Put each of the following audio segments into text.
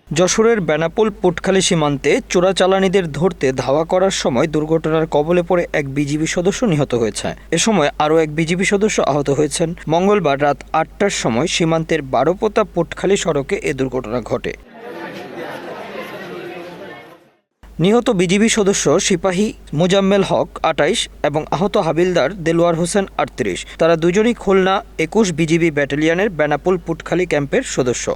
যশোরের বেনাপোল পুটখালী সীমান্তে চোরাচালানিদের ধরতে ধাওয়া করার সময় দুর্ঘটনার কবলে পড়ে এক বিজিবি সদস্য নিহত হয়েছে। এ সময় আরও এক বিজিবি সদস্য আহত হয়েছেন। মঙ্গলবার রাত ৮টার সময় সীমান্তের বারোপোতা পুটখালী সড়কে এ দুর্ঘটনা ঘটে। নিহত বিজিবি সদস্য সিপাহী মোজাম্মেল হক ২৮ এবং আহত হাবিলদার দেলোয়ার হোসেন ৩৮। তারা দুজনই খুলনা ২১ বিজিবি ব্যাটালিয়নের বেনাপোল পুটখালী ক্যাম্পের সদস্য।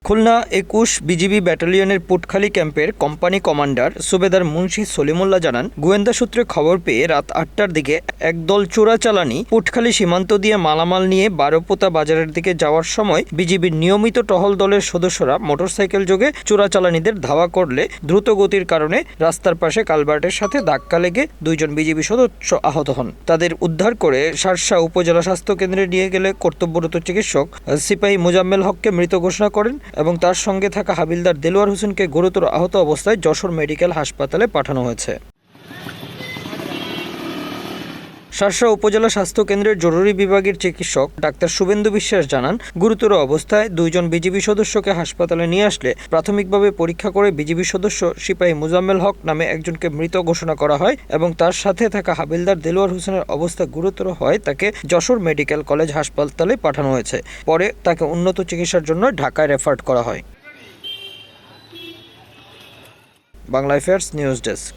খুলনা ২১ বিজিবি ব্যাটালিয়নের পুটখালী ক্যাম্পের কোম্পানি কমান্ডার সুবেদার মুন্সি সলিমুল্লাহ জানান, গোয়েন্দা সূত্রে খবর পেয়ে রাত ৮টার দিকে একদল চোরাচালানি পুটখালী সীমান্ত দিয়ে মালামাল নিয়ে বারোপোতা বাজারের দিকে যাওয়ার সময় বিজিবির নিয়মিত টহল দলের সদস্যরা মোটরসাইকেল যোগে চোরাচালানিদের ধাওয়া করলে দ্রুত গতির কারণে রাস্তার পাশে কালভার্টের সাথে ধাক্কা লেগে দুইজন বিজিবি সদস্য আহত হন। তাদের উদ্ধার করে শার্শা উপজেলা স্বাস্থ্য কেন্দ্রে নিয়ে গেলে কর্তব্যরত চিকিৎসক সিপাহী মোজাম্মেল হককে মৃত ঘোষণা করেন এবং তার সঙ্গে থাকা হাবিলদার দেলোয়ার হোসেনকে গুরুতর আহত অবস্থায় যশোর মেডিকেল হাসপাতালে পাঠানো হয়েছে। শার্শা উপজেলা স্বাস্থ্য কেন্দ্রের জরুরি বিভাগের চিকিৎসক ডাক্তার শুভেন্দু বিশ্বাস জানান, গুরুতর অবস্থায় দুইজন বিজিবি সদস্যকে হাসপাতালে নিয়ে আসলে প্রাথমিকভাবে পরীক্ষা করে বিজিবি সদস্য সিপাহী মোজাম্মেল হক নামে একজনকে মৃত ঘোষণা করা হয় এবং তার সাথে থাকা হাবিলদার দেলোয়ার হোসেনের অবস্থা গুরুতর হয় তাকে যশোর মেডিকেল কলেজ হাসপাতালে পাঠানো হয়েছে। পরে তাকে উন্নত চিকিৎসার জন্য ঢাকায় রেফার করা হয়। Bangla affairs news desk.